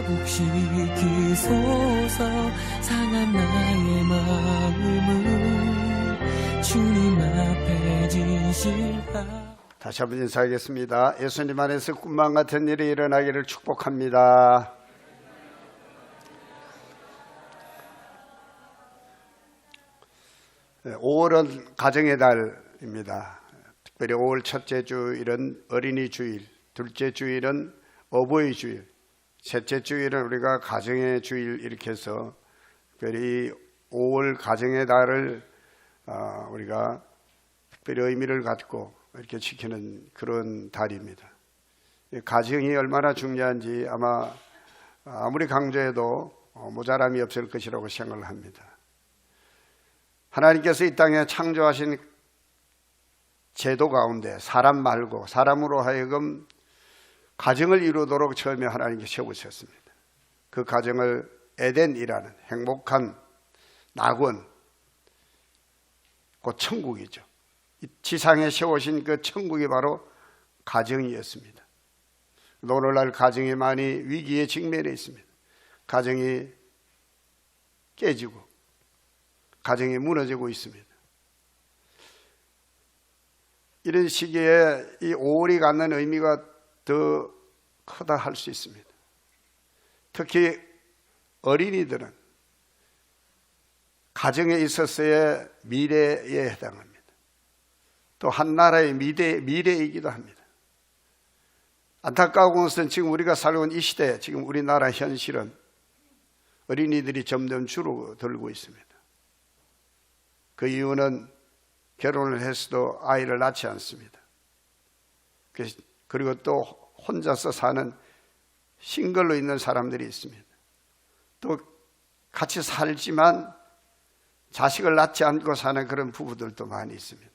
회복시키소서. 상한 나의 마음을 주님 앞에 진실하. 다시 한번 인사하겠습니다. 예수님 안에서 꿈만 같은 일이 일어나기를 축복합니다. 네, 5월은 가정의 달입니다. 특별히 5월 첫째 주일은 어린이 주일, 둘째 주일은 어버이 주일, 셋째 주일은 우리가 가정의 주일 이렇게 해서 특별히 5월 가정의 달을 우리가 특별히 의미를 갖고 이렇게 지키는 그런 달입니다. 가정이 얼마나 중요한지 아마 아무리 강조해도 모자람이 없을 것이라고 생각을 합니다. 하나님께서 이 땅에 창조하신 제도 가운데 사람 말고 사람으로 하여금 가정을 이루도록 처음에 하나님께 세우셨습니다. 그 가정을 에덴이라는 행복한 낙원, 곧 천국이죠. 지상에 세우신 그 천국이 바로 가정이었습니다. 오늘날 가정이 많이 위기에 직면해 있습니다. 가정이 깨지고 가정이 무너지고 있습니다. 이런 시기에 이 5월이 갖는 의미가 더 크다 할 수 있습니다. 특히 어린이들은 가정에 있어서의 미래에 해당합니다. 또 한 나라의 미래이기도 합니다. 안타까운 것은 지금 우리가 살고 있는 이 시대, 지금 우리나라 현실은 어린이들이 점점 줄어들고 있습니다. 그 이유는 결혼을 했어도 아이를 낳지 않습니다. 그리고 또 혼자서 사는 싱글로 있는 사람들이 있습니다. 또 같이 살지만 자식을 낳지 않고 사는 그런 부부들도 많이 있습니다.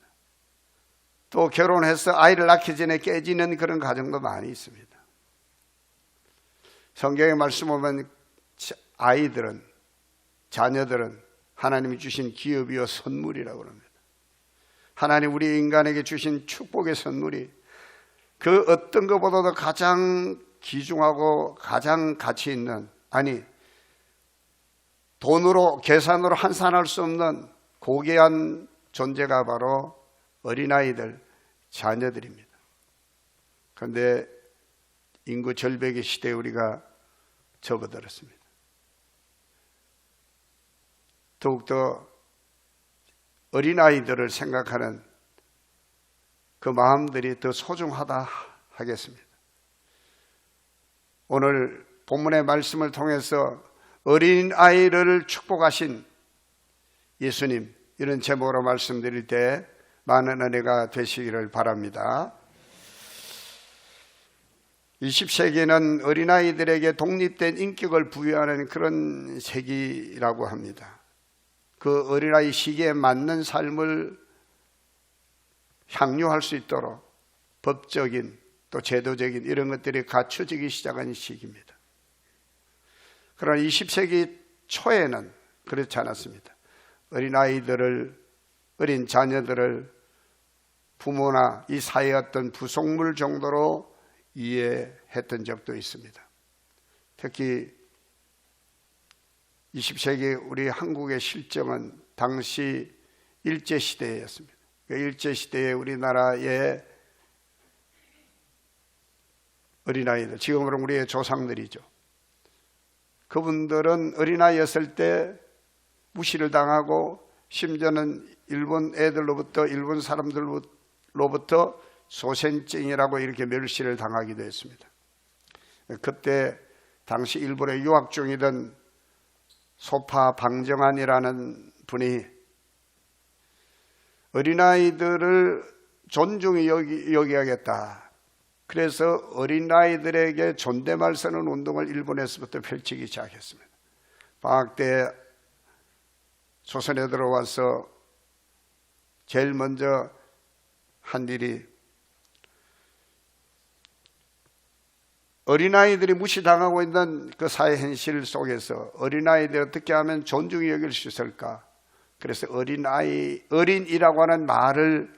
또 결혼해서 아이를 낳기 전에 깨지는 그런 가정도 많이 있습니다. 성경의 말씀 보면 아이들은, 자녀들은 하나님이 주신 기업이요 선물이라고 합니다. 하나님 우리 인간에게 주신 축복의 선물이 그 어떤 것보다도 가장 귀중하고 가장 가치 있는, 아니 돈으로 계산으로 환산할 수 없는 고귀한 존재가 바로 어린아이들, 자녀들입니다. 그런데 인구 절벽의 시대에 우리가 접어들었습니다. 더욱더 어린아이들을 생각하는 그 마음들이 더 소중하다 하겠습니다. 오늘 본문의 말씀을 통해서 어린아이를 축복하신 예수님, 이런 제목으로 말씀드릴 때 많은 은혜가 되시기를 바랍니다. 20세기는 어린아이들에게 독립된 인격을 부여하는 그런 세기라고 합니다. 그 어린아이 시기에 맞는 삶을 향유할 수 있도록 법적인 또 제도적인 이런 것들이 갖춰지기 시작한 시기입니다. 그러나 20세기 초에는 그렇지 않았습니다. 어린 자녀들을 부모나 이 사회의 어떤 부속물 정도로 이해했던 적도 있습니다. 특히 20세기 우리 한국의 실정은 당시 일제시대였습니다. 그 일제시대에 우리나라의 어린아이들, 지금으로 우리의 조상들이죠. 그분들은 어린아이였을 때 무시를 당하고 심지어는 일본 애들로부터, 일본 사람들로부터 소센증이라고 이렇게 멸시를 당하기도 했습니다. 그때 당시 일본에 유학 중이던 소파 방정환이라는 분이 어린아이들을 존중히 여겨야겠다. 그래서 어린아이들에게 존댓말 쓰는 운동을 일본에서부터 펼치기 시작했습니다. 방학 때 조선에 들어와서 제일 먼저 한 일이 어린아이들이 무시당하고 있는 그 사회 현실 속에서 어린아이들이 어떻게 하면 존중히 여길 수 있을까? 그래서 어린이라고 하는 말을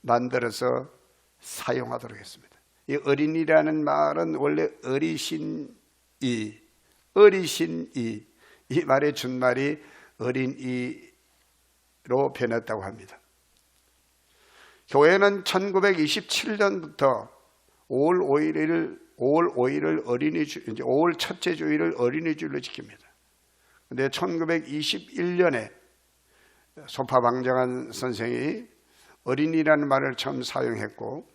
만들어서 사용하도록 했습니다. 이 어린이라는 말은 원래 어리신이, 이 말의 준말이 어린이로 변했다고 합니다. 교회는 1927년부터 5월 5일을 어린이주, 이제 5월 첫째 주일을 어린이주일로 지킵니다. 그런데 1921년에 소파방정환 선생이 어린이라는 말을 처음 사용했고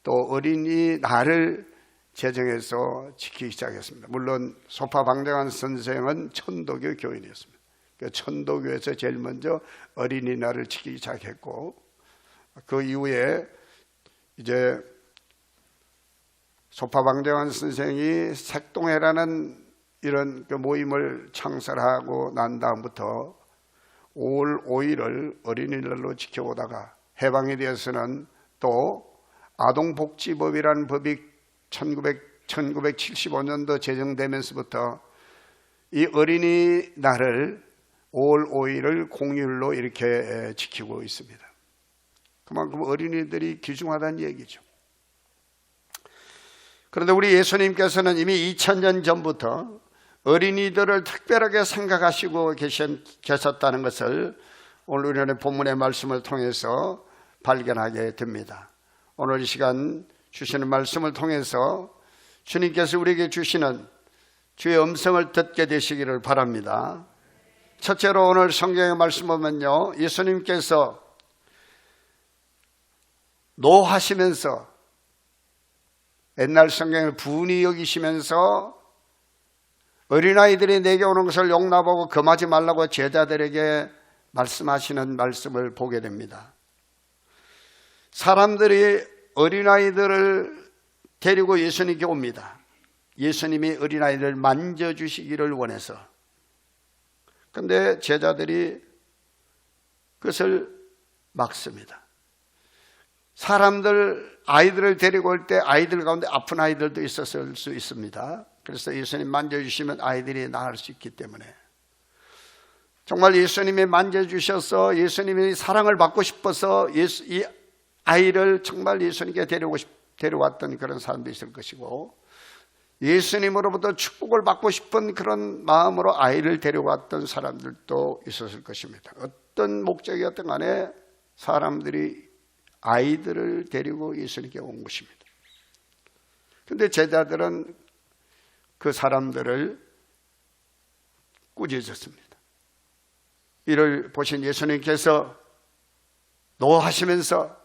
또 어린이날을 제정해서 지키기 시작했습니다. 물론 소파방정환 선생은 천도교 교인이었습니다. 천도교에서 제일 먼저 어린이날을 지키기 시작했고 그 이후에 이제 소파방정환 선생이 색동회라는 이런 그 모임을 창설하고 난 다음부터 5월 5일을 어린이날로 지켜오다가 해방에 대해서는 또 아동복지법이라는 법이 1975년도 제정되면서부터 이 어린이날을 5월 5일을 공휴일로 이렇게 지키고 있습니다. 그만큼 어린이들이 귀중하다는 얘기죠. 그런데 우리 예수님께서는 이미 2000년 전부터 어린이들을 특별하게 생각하시고 계셨다는 것을 오늘 우리는 본문의 말씀을 통해서 발견하게 됩니다. 오늘 이 시간 주시는 말씀을 통해서 주님께서 우리에게 주시는 주의 음성을 듣게 되시기를 바랍니다. 첫째로 오늘 성경의 말씀 보면요, 예수님께서 노하시면서 옛날 성경을 분이 여기시면서 어린아이들이 내게 오는 것을 용납하고 금하지 말라고 제자들에게 말씀하시는 말씀을 보게 됩니다. 사람들이 어린아이들을 데리고 예수님께 옵니다. 예수님이 어린아이들을 만져주시기를 원해서. 그런데 제자들이 그것을 막습니다. 아이들을 데리고 올 때 아이들 가운데 아픈 아이들도 있었을 수 있습니다. 그래서 예수님 만져주시면 아이들이 나을 수 있기 때문에 정말 예수님이 만져주셔서 예수님이 사랑을 받고 싶어서 이 아이를 정말 예수님께 데려왔던 그런 사람도 있을 것이고 예수님으로부터 축복을 받고 싶은 그런 마음으로 아이를 데려왔던 사람들도 있었을 것입니다. 어떤 목적이었든 간에 사람들이 아이들을 데리고 예수님께 온 것입니다. 그런데 제자들은 그 사람들을 꾸짖었습니다. 이를 보신 예수님께서 노하시면서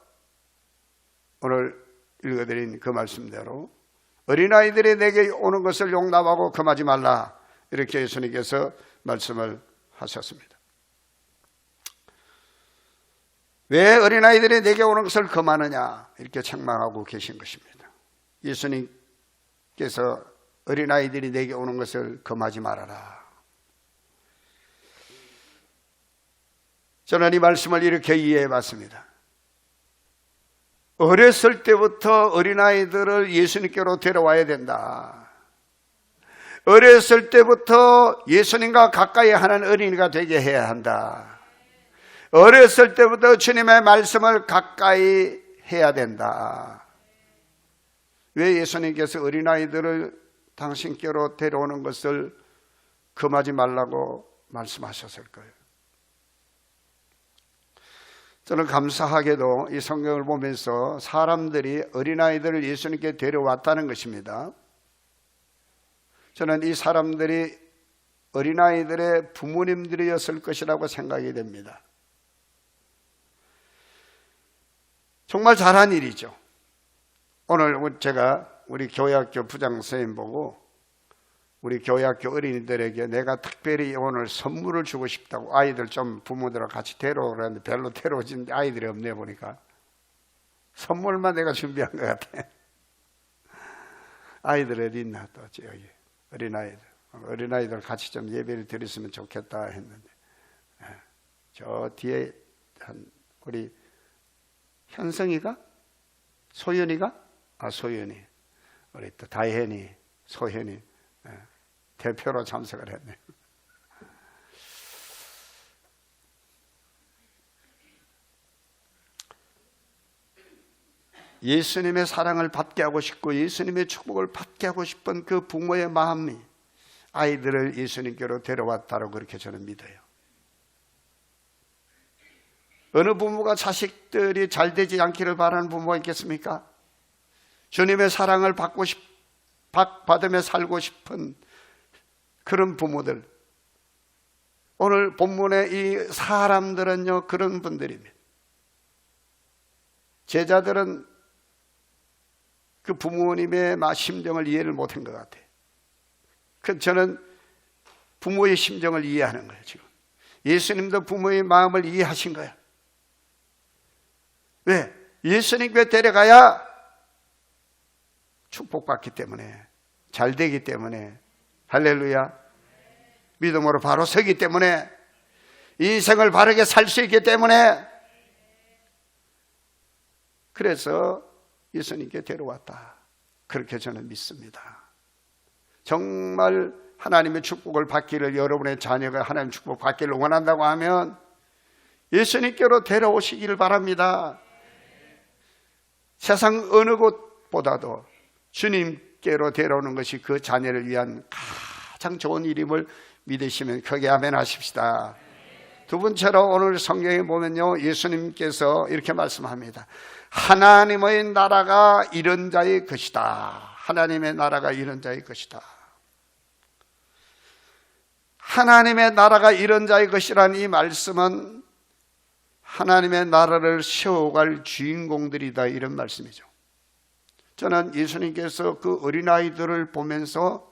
오늘 읽어드린 그 말씀대로 어린아이들이 내게 오는 것을 용납하고 금하지 말라, 이렇게 예수님께서 말씀을 하셨습니다. 왜 어린아이들이 내게 오는 것을 금하느냐 이렇게 책망하고 계신 것입니다. 예수님께서 어린아이들이 내게 오는 것을 금하지 말아라. 저는 이 말씀을 이렇게 이해해 봤습니다. 어렸을 때부터 어린아이들을 예수님께로 데려와야 된다. 어렸을 때부터 예수님과 가까이 하는 어린이가 되게 해야 한다. 어렸을 때부터 주님의 말씀을 가까이 해야 된다. 왜 예수님께서 어린아이들을 당신께로 데려오는 것을 금하지 말라고 말씀하셨을까요? 저는 감사하게도 이 성경을 보면서 사람들이 어린아이들을 예수님께 데려왔다는 것입니다. 저는 이 사람들이 어린아이들의 부모님들이었을 것이라고 생각이 됩니다. 정말 잘한 일이죠. 오늘 제가 우리 교회학교 부장 선생님 보고 우리 교회학교 어린이들에게 내가 특별히 오늘 선물을 주고 싶다고 아이들 좀 부모들하고 같이 데려오라는데 별로 데려오진 아이들이 없네 보니까 선물만 내가 준비한 것 같아. 아이들 어디 있나 또 여기 어린아이들 같이 좀 예배를 드렸으면 좋겠다 했는데 저 뒤에 우리 현성이가? 소연이가? 소연이 우리 또 다혜니 소현이 대표로 참석을 했네요. 예수님의 사랑을 받게 하고 싶고 예수님의 축복을 받게 하고 싶은 그 부모의 마음이 아이들을 예수님께로 데려왔다고 그렇게 저는 믿어요. 어느 부모가 자식들이 잘 되지 않기를 바라는 부모가 있겠습니까? 주님의 사랑을 받으며 살고 싶은 그런 부모들. 오늘 본문의 이 사람들은요, 그런 분들입니다. 제자들은 그 부모님의 심정을 이해를 못한 것 같아요. 저는 부모의 심정을 이해하는 거예요, 지금. 예수님도 부모의 마음을 이해하신 거예요. 왜? 예수님께 데려가야 축복받기 때문에, 잘 되기 때문에, 할렐루야. 믿음으로 바로 서기 때문에, 인생을 바르게 살 수 있기 때문에, 그래서 예수님께 데려왔다. 그렇게 저는 믿습니다. 정말 하나님의 축복을 받기를, 여러분의 자녀가 하나님의 축복 받기를 원한다고 하면 예수님께로 데려오시기를 바랍니다. 세상 어느 곳보다도 주님께로 데려오는 것이 그 자녀를 위한 가장 좋은 일임을 믿으시면 크게 아멘 하십시다. 두 번째로 오늘 성경에 보면요, 예수님께서 이렇게 말씀합니다. 하나님의 나라가 이런 자의 것이다. 하나님의 나라가 이런 자의 것이다. 하나님의 나라가 이런 자의 것이라는 이 말씀은 하나님의 나라를 세워갈 주인공들이다, 이런 말씀이죠. 저는 예수님께서 그 어린아이들을 보면서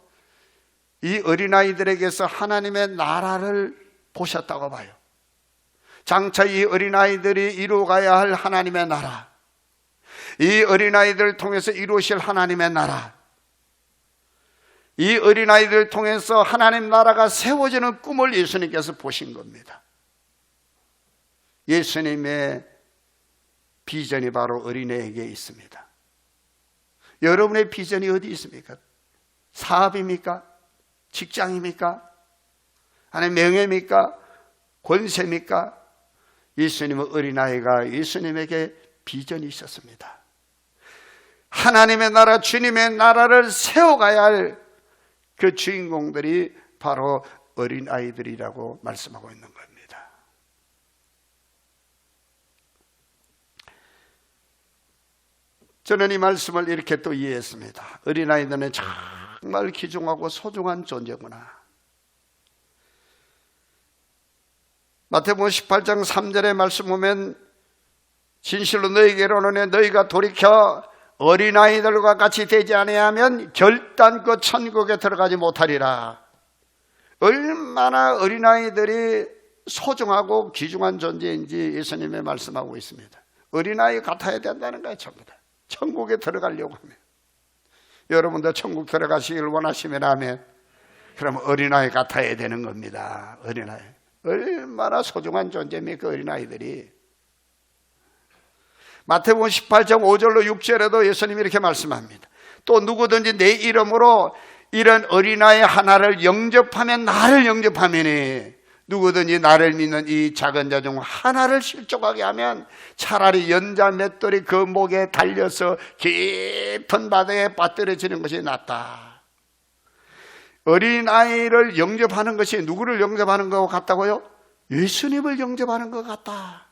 이 어린아이들에게서 하나님의 나라를 보셨다고 봐요. 장차 이 어린아이들이 이루어가야 할 하나님의 나라, 이 어린아이들을 통해서 이루실 하나님의 나라, 이 어린아이들을 통해서 하나님 나라가 세워지는 꿈을 예수님께서 보신 겁니다. 예수님의 비전이 바로 어린애에게 있습니다. 여러분의 비전이 어디 있습니까? 사업입니까? 직장입니까? 아니면 명예입니까? 권세입니까? 예수님은 어린아이가 예수님에게 비전이 있었습니다. 하나님의 나라, 주님의 나라를 세워가야 할 그 주인공들이 바로 어린아이들이라고 말씀하고 있는 겁니다. 저는 이 말씀을 이렇게 또 이해했습니다. 어린아이들은 정말 귀중하고 소중한 존재구나. 마태복음 18장 3절의 말씀 보면 진실로 너희에게로 오노니 너희가 돌이켜 어린아이들과 같이 되지 아니하면 결단코 천국에 들어가지 못하리라. 얼마나 어린아이들이 소중하고 귀중한 존재인지 예수님이 말씀하고 있습니다. 어린아이 같아야 된다는 거예요, 전부 다. 천국에 들어가려고 하면. 여러분도 천국 들어가시길 원하시면 아멘. 그럼 어린아이 같아야 되는 겁니다. 어린아이. 얼마나 소중한 존재입니까, 어린아이들이. 마태복음 18장 5절로 6절에도 예수님이 이렇게 말씀합니다. 또 누구든지 내 이름으로 이런 어린아이 하나를 영접하면 나를 영접하면이, 누구든지 나를 믿는 이 작은 자 중 하나를 실족하게 하면 차라리 연자 맷돌이 그 목에 달려서 깊은 바다에 빠뜨려지는 것이 낫다. 어린아이를 영접하는 것이 누구를 영접하는 것 같다고요? 예수님을 영접하는 것 같다.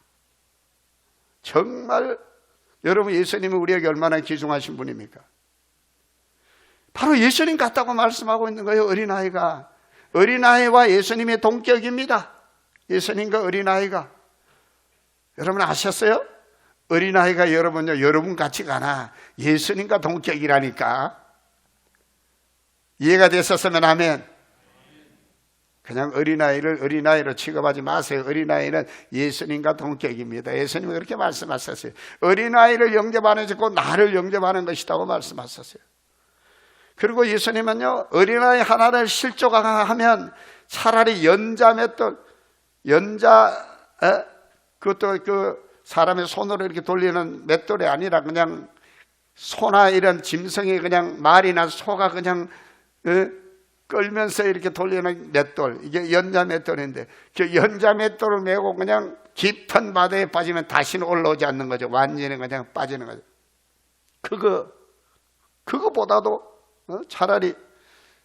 정말 여러분, 예수님은 우리에게 얼마나 귀중하신 분입니까? 바로 예수님 같다고 말씀하고 있는 거예요. 어린아이가. 어린아이와 예수님의 동격입니다. 예수님과 어린아이가. 여러분 아셨어요? 어린아이가 여러분 같이 가나 예수님과 동격이라니까. 이해가 됐었으면 아멘. 그냥 어린아이를 어린아이로 취급하지 마세요. 어린아이는 예수님과 동격입니다. 예수님이 그렇게 말씀하셨어요. 어린아이를 영접하는 것이 곧 나를 영접하는 것이라고 말씀하셨어요. 그리고 예수님은요, 어린아이 하나를 실족하면 차라리 연자 맷돌, 그것도 그 사람의 손으로 이렇게 돌리는 맷돌이 아니라 그냥 소나 이런 짐승이 그냥 말이나 소가 그냥 끌면서 이렇게 돌리는 맷돌, 이게 연자 맷돌인데 그 연자 맷돌을 메고 그냥 깊은 바다에 빠지면 다시는 올라오지 않는 거죠. 완전히 그냥 빠지는 거죠. 그거보다도 차라리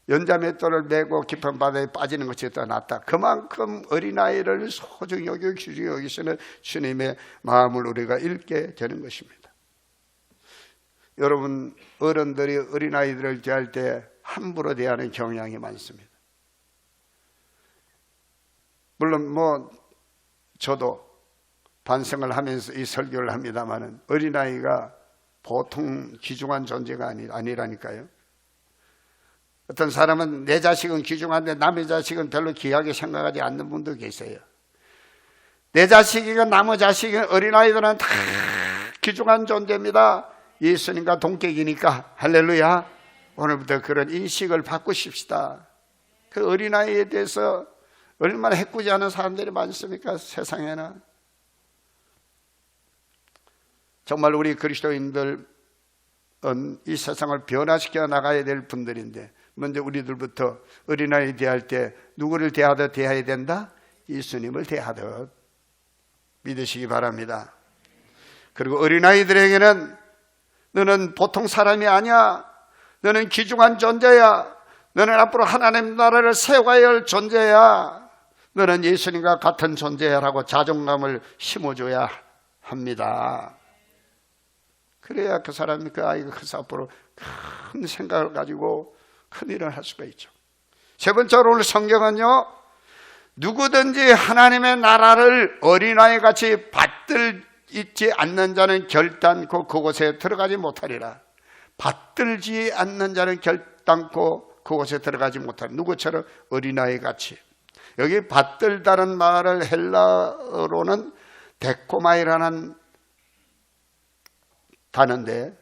연자맷돌을 메고 깊은 바다에 빠지는 것이 더 낫다. 그만큼 어린아이를 소중히 여기시는 주님의 마음을 우리가 읽게 되는 것입니다. 여러분, 어른들이 어린아이들을 대할 때 함부로 대하는 경향이 많습니다. 물론 저도 반성을 하면서 이 설교를 합니다마는 어린아이가 보통 귀중한 존재가 아니라니까요. 어떤 사람은 내 자식은 귀중한데 남의 자식은 별로 귀하게 생각하지 않는 분도 계세요. 내 자식이건 남의 자식이건 어린아이들은 다 귀중한 존재입니다. 예수님과 동격이니까. 할렐루야. 오늘부터 그런 인식을 바꾸십시다. 그 어린아이에 대해서 얼마나 해꾸지 않은 사람들이 많습니까? 세상에는. 정말 우리 그리스도인들은 이 세상을 변화시켜 나가야 될 분들인데, 먼저 우리들부터 어린아이 대할 때 누구를 대하듯 대해야 된다? 예수님을 대하듯 믿으시기 바랍니다. 그리고 어린아이들에게는 너는 보통 사람이 아니야. 너는 귀중한 존재야. 너는 앞으로 하나님 나라를 세워야 할 존재야. 너는 예수님과 같은 존재야라고 자존감을 심어줘야 합니다. 그래야 그 사람이, 그 아이가 커서 앞으로 큰 생각을 가지고 큰 일을 할 수가 있죠. 세 번째로 오늘 성경은요, 누구든지 하나님의 나라를 어린아이 같이 받들지 않는 자는 결단코 그곳에 들어가지 못하리라. 받들지 않는 자는 결단코 그곳에 들어가지 못하리라. 누구처럼? 어린아이 같이. 여기 받들다는 말을 헬라어로는 데코마이라는 단어인데,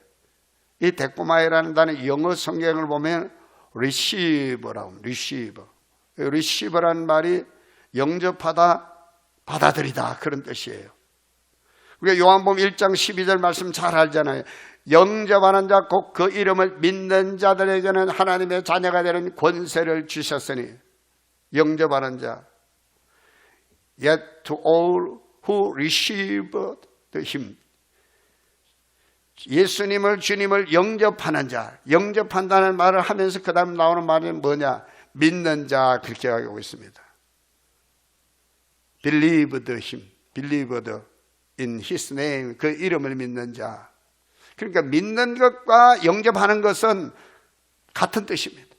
이 데코마이라는 단어 영어 성경을 보면 receive라고 합니다. receive라는 말이 영접하다, 받아들이다, 그런 뜻이에요. 우리가 요한복음 1장 12절 말씀 잘 알잖아요. 영접하는 자 곧 그 이름을 믿는 자들에게는 하나님의 자녀가 되는 권세를 주셨으니. 영접하는 자, yet to all who received him. 예수님을, 주님을 영접하는 자, 영접한다는 말을 하면서 그 다음 나오는 말이 뭐냐? 믿는 자, 그렇게 하고 있습니다. believed him, believed in his name, 그 이름을 믿는 자. 그러니까 믿는 것과 영접하는 것은 같은 뜻입니다.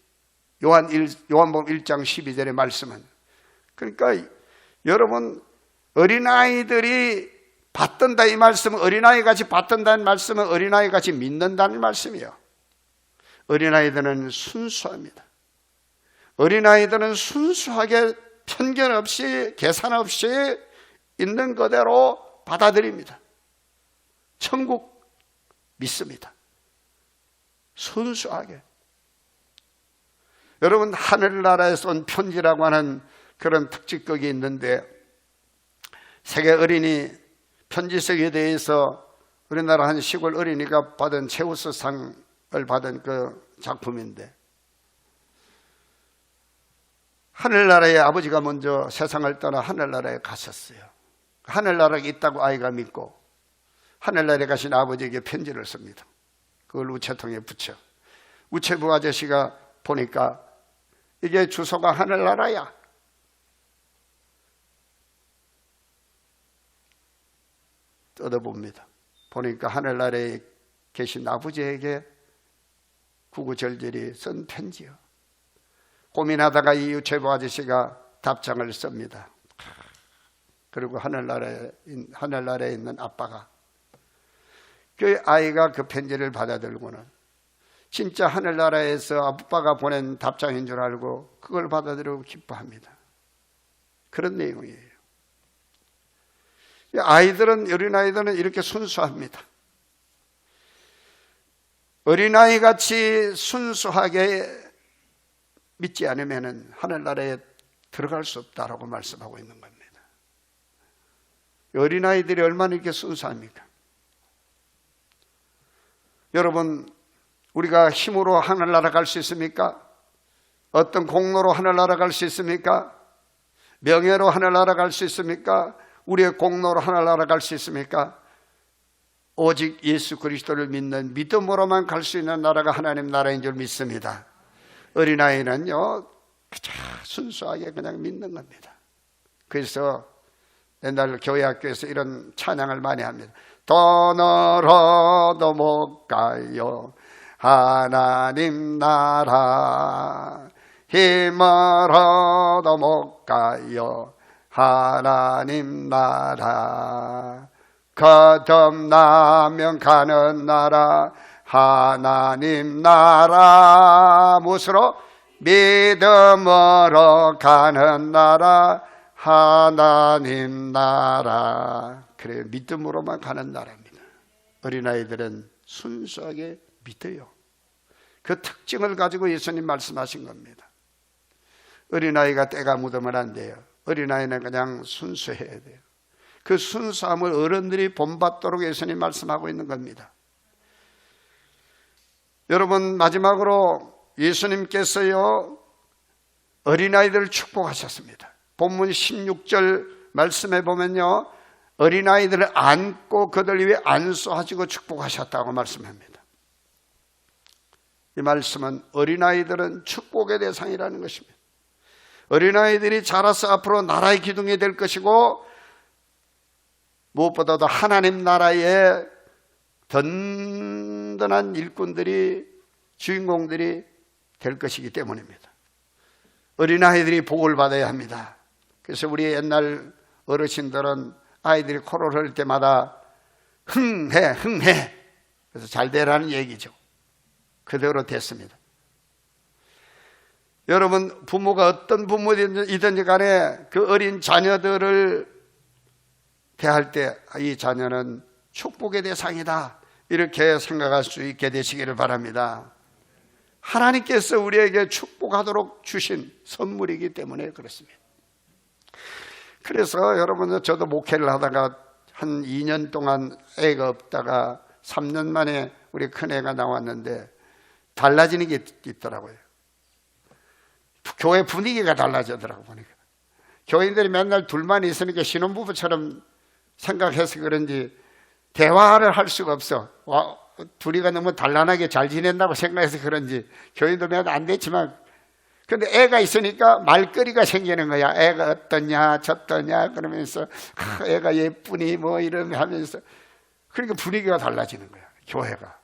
요한복음 1장 12절의 말씀은. 그러니까 여러분, 어린아이들이 받든다, 이 말씀은, 어린아이같이 받든다는 말씀은 어린아이같이 믿는다는 말씀이에요. 어린아이들은 순수합니다. 어린아이들은 순수하게 편견 없이, 계산 없이 있는 그대로 받아들입니다. 천국 믿습니다. 순수하게. 여러분, 하늘나라에서 온 편지라고 하는 그런 특집극이 있는데, 세계 어린이 편지석에 대해서 우리나라 한 시골 어린이가 받은 최우수상을 받은 그 작품인데, 하늘나라의 아버지가 먼저 세상을 떠나 하늘나라에 가셨어요. 하늘나라에 있다고 아이가 믿고 하늘나라에 가신 아버지에게 편지를 씁니다. 그걸 우체통에 붙여. 우체부 아저씨가 보니까 이게 주소가 하늘나라야. 뜯어봅니다. 보니까 하늘나라에 계신 아버지에게 구구절절히 쓴 편지요. 고민하다가 이 우체부 아저씨가 답장을 씁니다. 그리고 하늘나라에 있는 아빠가, 그 아이가 그 편지를 받아들고는 진짜 하늘나라에서 아빠가 보낸 답장인 줄 알고 그걸 받아들이고 기뻐합니다. 그런 내용이에요. 어린아이들은 이렇게 순수합니다. 어린아이같이 순수하게 믿지 않으면 하늘나라에 들어갈 수 없다라고 말씀하고 있는 겁니다. 어린아이들이 얼마나 이렇게 순수합니까? 여러분, 우리가 힘으로 하늘나라 갈 수 있습니까? 어떤 공로로 하늘나라 갈 수 있습니까? 명예로 하늘나라 갈 수 있습니까? 우리의 공로로 하늘나라 갈 수 있습니까? 오직 예수 그리스도를 믿는 믿음으로만 갈 수 있는 나라가 하나님 나라인 줄 믿습니다. 어린아이는요 그저 순수하게 그냥 믿는 겁니다. 그래서 옛날 교회 학교에서 이런 찬양을 많이 합니다. 더 멀어도 못 가요 하나님 나라, 힘멀어도 못 가요 하나님 나라, 거듭나면 가는 나라 하나님 나라. 무엇으로? 믿음으로 가는 나라 하나님 나라. 그래요, 믿음으로만 가는 나라입니다. 어린아이들은 순수하게 믿어요. 그 특징을 가지고 예수님 말씀하신 겁니다. 어린아이가 때가 묻으면 안 돼요. 어린아이는 그냥 순수해야 돼요. 그 순수함을 어른들이 본받도록 예수님 말씀하고 있는 겁니다. 여러분, 마지막으로 예수님께서요 어린아이들을 축복하셨습니다. 본문 16절 말씀해 보면요 어린아이들을 안고 그들 위에 안수하시고 축복하셨다고 말씀합니다. 이 말씀은 어린아이들은 축복의 대상이라는 것입니다. 어린아이들이 자라서 앞으로 나라의 기둥이 될 것이고 무엇보다도 하나님 나라의 든든한 일꾼들이, 주인공들이 될 것이기 때문입니다. 어린아이들이 복을 받아야 합니다. 그래서 우리 옛날 어르신들은 아이들이 코를 흘릴 때마다 흥해 그래서 잘 되라는 얘기죠. 그대로 됐습니다. 여러분, 부모가 어떤 부모이든지 간에 그 어린 자녀들을 대할 때 이 자녀는 축복의 대상이다, 이렇게 생각할 수 있게 되시기를 바랍니다. 하나님께서 우리에게 축복하도록 주신 선물이기 때문에 그렇습니다. 그래서 여러분, 저도 목회를 하다가 한 2년 동안 애가 없다가 3년 만에 우리 큰애가 나왔는데 달라지는 게 있더라고요. 교회 분위기가 달라지더라고 보니까. 교인들이 맨날 둘만 있으니까 신혼부부처럼 생각해서 그런지 대화를 할 수가 없어. 둘이가 너무 단란하게 잘 지낸다고 생각해서 그런지 교인도 몇 안 됐지만, 근데 애가 있으니까 말거리가 생기는 거야. 애가 어떠냐 저떠냐 그러면서 애가 예쁘니 뭐 이러면 하면서, 그러니까 분위기가 달라지는 거야. 교회가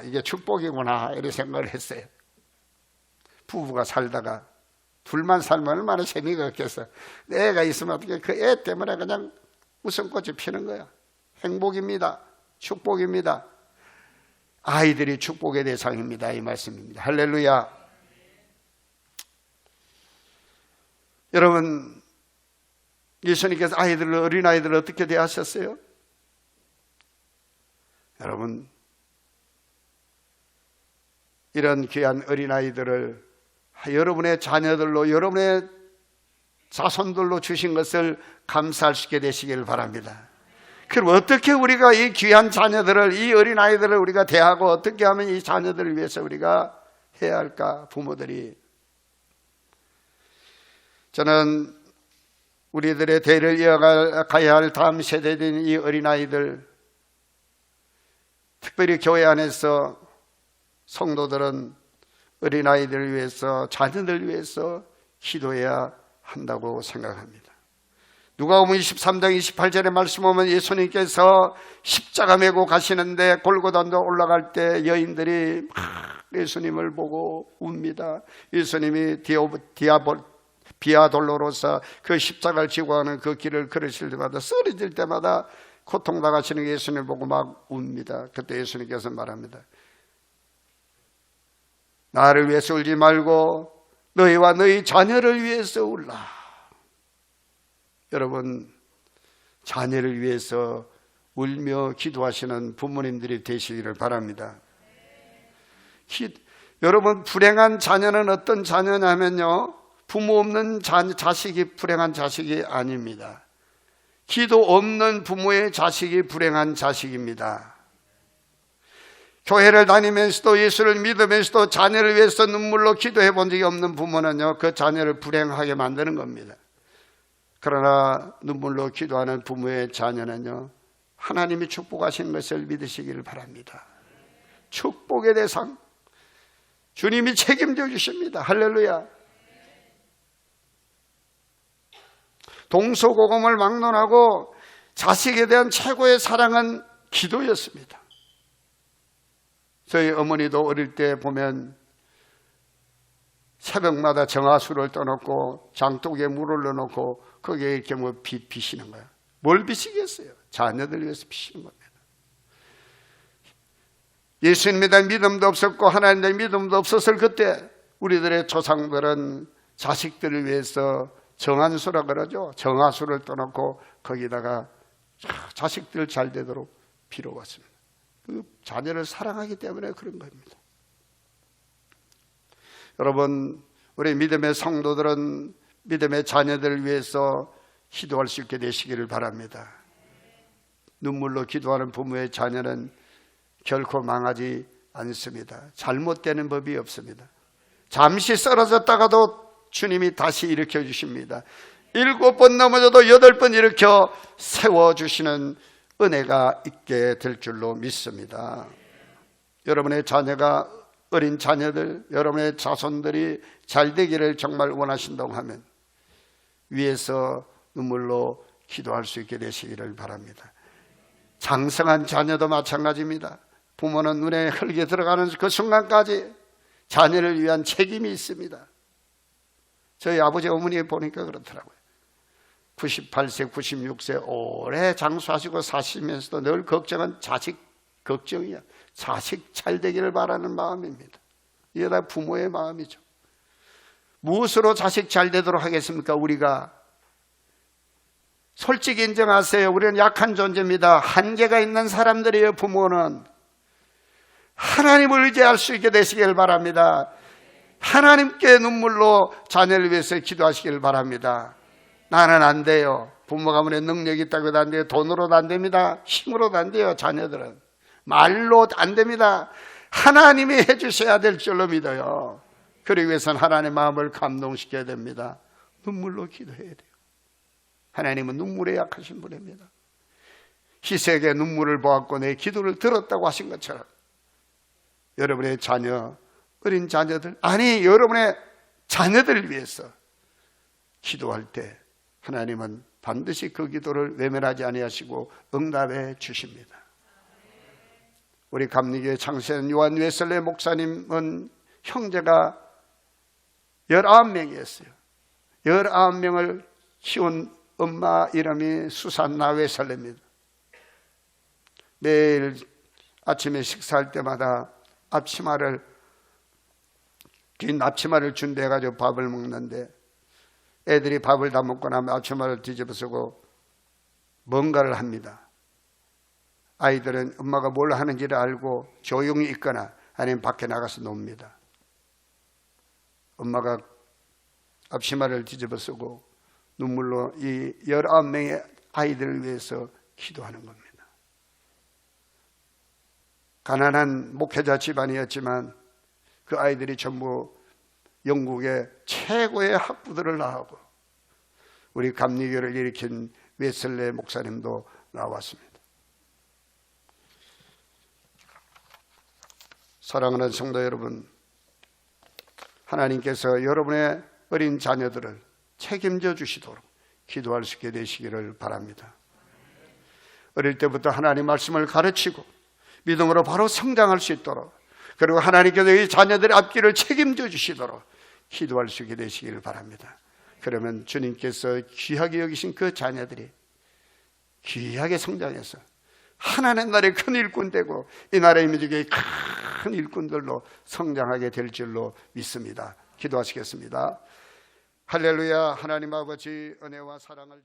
이게 축복이구나 이런 생각을 했어요. 부부가 살다가 둘만 살면 얼마나 재미가 없겠어. 애가 있으면 어떻게 그 애 때문에 그냥 웃음꽃이 피는 거야. 행복입니다. 축복입니다. 아이들이 축복의 대상입니다. 이 말씀입니다. 할렐루야. 여러분, 예수님께서 어린아이들을 어떻게 대하셨어요? 여러분, 이런 귀한 어린아이들을 여러분의 자녀들로, 여러분의 자손들로 주신 것을 감사할 수 있게 되시길 바랍니다. 그럼 어떻게 우리가 이 귀한 자녀들을, 이 어린아이들을 우리가 대하고 어떻게 하면 이 자녀들을 위해서 우리가 해야 할까? 부모들이. 저는 우리들의 대를 이어가야 할 다음 세대인 이 어린아이들, 특별히 교회 안에서 성도들은 어린아이들을 위해서, 자녀들을 위해서 기도해야 한다고 생각합니다. 누가복음 23장 28절의 말씀 보면 예수님께서 십자가 메고 가시는데 골고다로 올라갈 때 여인들이 막 예수님을 보고 웁니다. 예수님이 비아돌로로사 그 십자가를 지고 가는 그 길을 걸으실 때마다, 쓰러질 때마다 고통당하시는 예수님을 보고 막 웁니다. 그때 예수님께서 말합니다. 나를 위해서 울지 말고 너희와 너희 자녀를 위해서 울라. 여러분, 자녀를 위해서 울며 기도하시는 부모님들이 되시기를 바랍니다. 여러분, 불행한 자녀는 어떤 자녀냐면요, 부모 없는 자식이 불행한 자식이 아닙니다. 기도 없는 부모의 자식이 불행한 자식입니다. 교회를 다니면서도 예수를 믿으면서도 자녀를 위해서 눈물로 기도해 본 적이 없는 부모는요, 그 자녀를 불행하게 만드는 겁니다. 그러나 눈물로 기도하는 부모의 자녀는요, 하나님이 축복하신 것을 믿으시기를 바랍니다. 축복의 대상 주님이 책임져 주십니다. 할렐루야. 동서고금을 막론하고 자식에 대한 최고의 사랑은 기도였습니다. 저희 어머니도 어릴 때 보면 새벽마다 정화수를 떠놓고 장독에 물을 넣어놓고 거기에 이렇게 뭐 비시는 거예요. 뭘 비시겠어요? 자녀들 위해서 비시는 겁니다. 예수님에 대한 믿음도 없었고 하나님에 대한 믿음도 없었을 그때 우리들의 조상들은 자식들을 위해서 정한수라 그러죠. 정화수를 떠놓고 거기다가 자식들 잘 되도록 빌어왔습니다. 그 자녀를 사랑하기 때문에 그런 겁니다. 여러분, 우리 믿음의 성도들은 믿음의 자녀들을 위해서 기도할 수 있게 되시기를 바랍니다. 눈물로 기도하는 부모의 자녀는 결코 망하지 않습니다. 잘못되는 법이 없습니다. 잠시 쓰러졌다가도 주님이 다시 일으켜 주십니다. 7번 넘어져도 8번 일으켜 세워주시는 은혜가 있게 될 줄로 믿습니다. 여러분의 자녀가, 어린 자녀들, 여러분의 자손들이 잘 되기를 정말 원하신다고 하면 위에서 눈물로 기도할 수 있게 되시기를 바랍니다. 장성한 자녀도 마찬가지입니다. 부모는 눈에 흙이 들어가는 그 순간까지 자녀를 위한 책임이 있습니다. 저희 아버지 어머니 보니까 그렇더라고요. 98세, 96세 오래 장수하시고 사시면서도 늘 걱정은 자식 걱정이야. 자식 잘 되기를 바라는 마음입니다. 이게 다 부모의 마음이죠. 무엇으로 자식 잘 되도록 하겠습니까? 우리가 솔직히 인정하세요. 우리는 약한 존재입니다. 한계가 있는 사람들이에요. 부모는 하나님을 의지할 수 있게 되시길 바랍니다. 하나님께 눈물로 자녀를 위해서 기도하시길 바랍니다. 나는 안 돼요. 부모가 아무리 능력이 있다고 해도 안 돼요. 돈으로도 안 됩니다. 힘으로도 안 돼요. 자녀들은 말로 안 됩니다. 하나님이 해주셔야 될 줄로 믿어요. 그러기 위해서는 하나님의 마음을 감동시켜야 됩니다. 눈물로 기도해야 돼요. 하나님은 눈물에 약하신 분입니다. 희색의 눈물을 보았고 내 기도를 들었다고 하신 것처럼 여러분의 자녀, 어린 자녀들, 아니 여러분의 자녀들을 위해서 기도할 때 하나님은 반드시 그 기도를 외면하지 아니하시고 응답해 주십니다. 우리 감리교회 창세한 요한 웨슬레 목사님은 형제가 19명이었어요. 19명을 키운 엄마 이름이 수산나 웨슬레입니다. 매일 아침에 식사할 때마다 긴 앞치마를 준비해가지고 밥을 먹는데 애들이 밥을 다 먹고 나면 앞치마를 뒤집어쓰고 뭔가를 합니다. 아이들은 엄마가 뭘 하는지를 알고 조용히 있거나 아니면 밖에 나가서 놉니다. 엄마가 앞치마를 뒤집어쓰고 눈물로 이 19명의 아이들을 위해서 기도하는 겁니다. 가난한 목회자 집안이었지만 그 아이들이 전부 영국의 최고의 학부들을 나오고 우리 감리교를 일으킨 웨슬레 목사님도 나왔습니다. 사랑하는 성도 여러분, 하나님께서 여러분의 어린 자녀들을 책임져 주시도록 기도할 수 있게 되시기를 바랍니다. 어릴 때부터 하나님 말씀을 가르치고 믿음으로 바로 성장할 수 있도록, 그리고 하나님께서 이 자녀들의 앞길을 책임져 주시도록 기도할 수 있게 되시기를 바랍니다. 그러면 주님께서 귀하게 여기신 그 자녀들이 귀하게 성장해서 하나님 나라의 큰 일꾼 되고 이 나라의 민족의 큰 일꾼들로 성장하게 될 줄로 믿습니다. 기도하시겠습니다. 할렐루야. 하나님 아버지 은혜와 사랑을